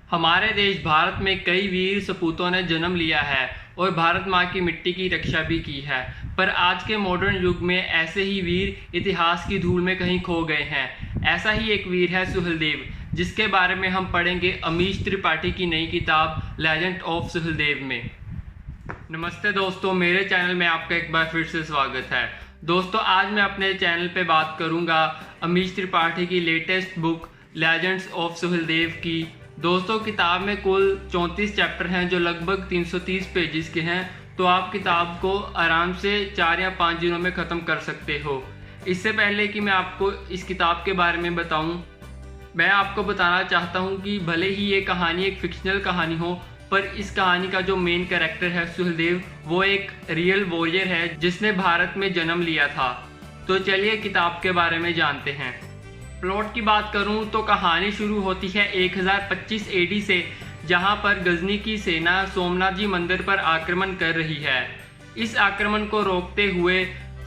हमारे देश भारत में कई वीर सपूतों ने जन्म लिया है और भारत माँ की मिट्टी की रक्षा भी की है। पर आज के मॉडर्न युग में ऐसे ही वीर इतिहास की धूल में कहीं खो गए हैं। ऐसा ही एक वीर है सुहेलदेव, जिसके बारे में हम पढ़ेंगे अमीश त्रिपाठी की नई किताब लेजेंड ऑफ सुहेलदेव में। नमस्ते दोस्तों, मेरे चैनल में आपका एक बार फिर से स्वागत है। दोस्तों, आज मैं अपने चैनल पे बात करूंगा अमीश त्रिपाठी की latest book legends of Suheldev की। दोस्तों, किताब में कुल 34 चैप्टर हैं जो लगभग 330 पेजेस के हैं, तो आप किताब को आराम से 4 या 5 दिनों में ख़त्म कर सकते हो। इससे पहले कि मैं आपको इस किताब के बारे में बताऊं, मैं आपको बताना चाहता हूं कि भले ही ये कहानी एक फिक्शनल कहानी हो, पर इस कहानी का जो मेन कैरेक्टर है सुहेलदेव, वो एक रियल वॉरियर है जिसने भारत में जन्म लिया था। तो चलिए किताब के बारे में जानते हैं। प्लॉट की बात करूं तो कहानी शुरू होती है 1025 एडी से, जहां पर गजनी की सेना सोमनाथ जी मंदिर पर आक्रमण कर रही है। इस आक्रमण को रोकते हुए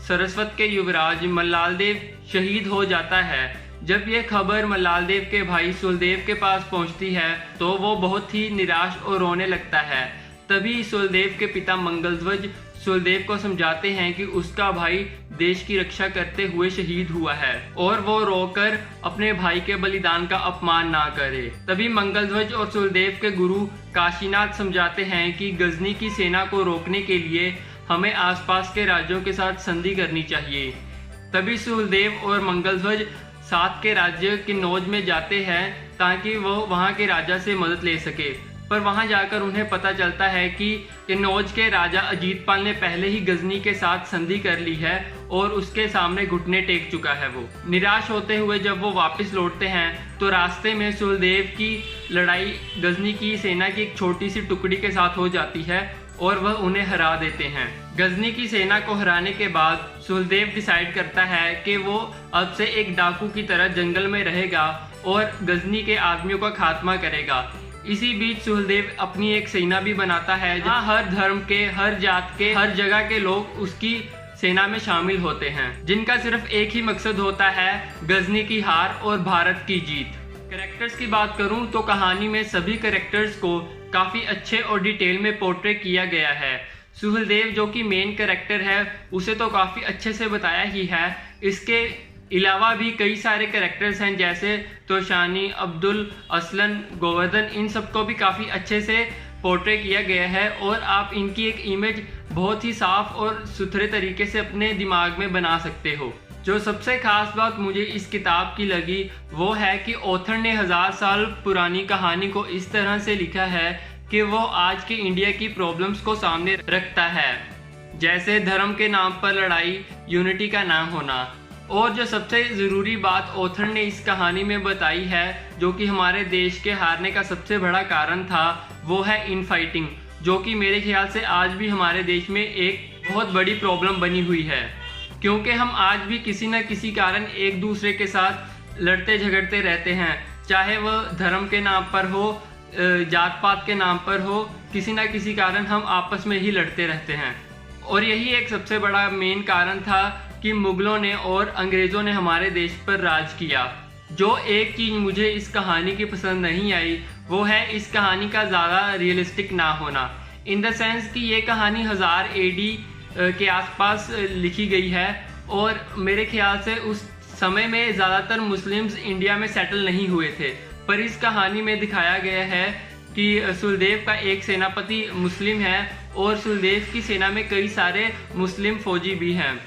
सरस्वत के युवराज मल्लालदेव शहीद हो जाता है। जब यह खबर मल्लालदेव के भाई सुहेलदेव के पास पहुंचती है तो वो बहुत ही निराश और रोने लगता है। तभी सुहेलदेव के पिता मंगलध्वज सुहेलदेव को समझाते हैं कि उसका भाई देश की रक्षा करते हुए शहीद हुआ है और वो रोकर अपने भाई के बलिदान का अपमान ना करे। तभी मंगलध्वज और सुहेलदेव के गुरु काशीनाथ समझाते हैं कि गजनी की सेना को रोकने के लिए हमें आसपास के राज्यों के साथ संधि करनी चाहिए। तभी सुहेलदेव और मंगलध्वज साथ के राज्य किन्नौज में जाते हैं ताकि वो वहाँ के राजा से मदद ले सके। पर वहां जाकर उन्हें पता चलता है कि किन्नौज के राजा अजीतपाल ने पहले ही गजनी के साथ संधि कर ली है और उसके सामने घुटने टेक चुका है। वो निराश होते हुए जब वो वापस लौटते हैं तो रास्ते में सुहेलदेव की लड़ाई गजनी की सेना की एक छोटी सी टुकड़ी के साथ हो जाती है और वह उन्हें हरा देते हैं। गजनी की सेना को हराने के बाद सुहेलदेव डिसाइड करता है कि वो अब से एक डाकू की तरह जंगल में रहेगा और गजनी के आदमियों का खात्मा करेगा। इसी बीच सुहेलदेव अपनी एक सेना भी बनाता है जहाँ हर धर्म के, हर जात के, हर जगह के लोग उसकी सेना में शामिल होते हैं, जिनका सिर्फ एक ही मकसद होता है गजनी की हार और भारत की जीत। कैरेक्टर्स की बात करूं तो कहानी में सभी कैरेक्टर्स को काफी अच्छे और डिटेल में पोर्ट्रे किया गया है। सुहेलदेव जो कि मेन कैरेक्टर है उसे तो काफी अच्छे से बताया ही है। इसके अलावा भी कई सारे कैरेक्टर्स हैं जैसे तोशानी, अब्दुल, असलन, गोवर्धन, इन सबको भी काफ़ी अच्छे से पोर्ट्रे किया गया है और आप इनकी एक इमेज बहुत ही साफ और सुथरे तरीके से अपने दिमाग में बना सकते हो। जो सबसे खास बात मुझे इस किताब की लगी वो है कि ऑथर ने 1000 साल पुरानी कहानी को इस तरह से लिखा है कि वो आज के इंडिया की प्रॉब्लम्स को सामने रखता है, जैसे धर्म के नाम पर लड़ाई, यूनिटी का नाम होना। और जो सबसे ज़रूरी बात ऑथर ने इस कहानी में बताई है, जो कि हमारे देश के हारने का सबसे बड़ा कारण था, वो है इनफाइटिंग, जो कि मेरे ख्याल से आज भी हमारे देश में एक बहुत बड़ी प्रॉब्लम बनी हुई है, क्योंकि हम आज भी किसी न किसी कारण एक दूसरे के साथ लड़ते झगड़ते रहते हैं, चाहे वह धर्म के नाम पर हो, जात पात के नाम पर हो, किसी न किसी कारण हम आपस में ही लड़ते रहते हैं। और यही एक सबसे बड़ा मेन कारण था कि मुगलों ने और अंग्रेज़ों ने हमारे देश पर राज किया। जो एक चीज़ मुझे इस कहानी की पसंद नहीं आई वो है इस कहानी का ज़्यादा रियलिस्टिक ना होना, इन द सेंस कि ये कहानी 1000 एडी के आसपास लिखी गई है और मेरे ख्याल से उस समय में ज़्यादातर मुस्लिम्स इंडिया में सेटल नहीं हुए थे। पर इस कहानी में दिखाया गया है कि सुहेलदेव का एक सेनापति मुस्लिम है और सुहेलदेव की सेना में कई सारे मुस्लिम फौजी भी हैं,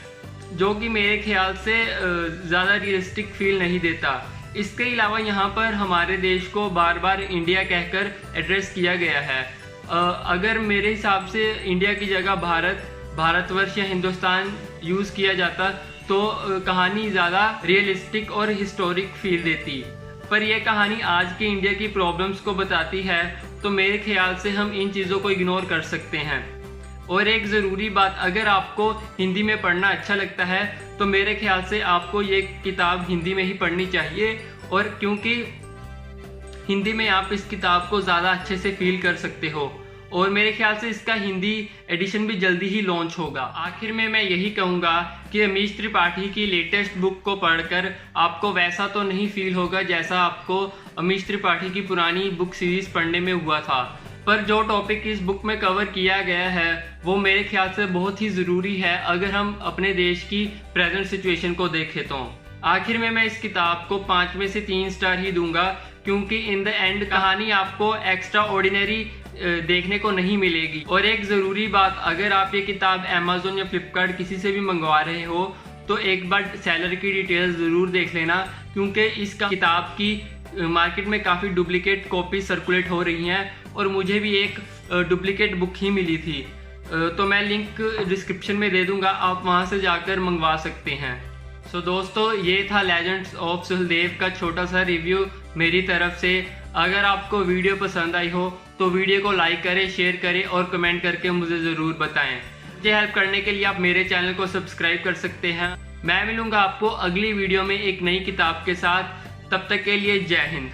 जो कि मेरे ख्याल से ज़्यादा रियलिस्टिक फील नहीं देता। इसके अलावा यहाँ पर हमारे देश को बार बार इंडिया कहकर एड्रेस किया गया है। अगर मेरे हिसाब से इंडिया की जगह भारतवर्ष या हिंदुस्तान यूज़ किया जाता तो कहानी ज़्यादा रियलिस्टिक और हिस्टोरिक फील देती। पर यह कहानी आज के इंडिया की प्रॉब्लम्स को बताती है, तो मेरे ख्याल से हम इन चीज़ों को इग्नोर कर सकते हैं। और एक ज़रूरी बात, अगर आपको हिंदी में पढ़ना अच्छा लगता है तो मेरे ख्याल से आपको ये किताब हिंदी में ही पढ़नी चाहिए, और क्योंकि हिंदी में आप इस किताब को ज़्यादा अच्छे से फील कर सकते हो। और मेरे ख्याल से इसका हिंदी एडिशन भी जल्दी ही लॉन्च होगा। आखिर में मैं यही कहूँगा कि अमीश त्रिपाठी की लेटेस्ट बुक को पढ़कर आपको वैसा तो नहीं फील होगा जैसा आपको अमीश त्रिपाठी की पुरानी बुक सीरीज पढ़ने में हुआ था, पर जो टॉपिक इस बुक में कवर किया गया है वो मेरे ख्याल से बहुत ही ज़रूरी है अगर हम अपने देश की प्रेजेंट सिचुएशन को देखें तो। आखिर में मैं इस किताब को 5 में से 3 स्टार ही दूंगा, क्योंकि इन द एंड कहानी आपको एक्स्ट्रा ऑर्डिनरी देखने को नहीं मिलेगी। और एक ज़रूरी बात, अगर आप ये किताब अमेज़न या फ्लिपकार्ट किसी से भी मंगवा रहे हो तो एक बार सेलर की डिटेल्स ज़रूर देख लेना, क्योंकि इस किताब की मार्केट में काफ़ी डुप्लीकेट कॉपी सर्कुलेट हो रही हैं और मुझे भी एक डुप्लीकेट बुक ही मिली थी। तो मैं लिंक डिस्क्रिप्शन में दे दूंगा, आप वहां से जाकर मंगवा सकते हैं। सो दोस्तों, ये था लेजेंड्स ऑफ सहदेव का छोटा सा रिव्यू मेरी तरफ से। अगर आपको वीडियो पसंद आई हो तो वीडियो को लाइक करें, शेयर करें और कमेंट करके मुझे ज़रूर बताएं। मुझे हेल्प करने के लिए आप मेरे चैनल को सब्सक्राइब कर सकते हैं। मैं मिलूंगा आपको अगली वीडियो में एक नई किताब के साथ। तब तक के लिए जय हिंद।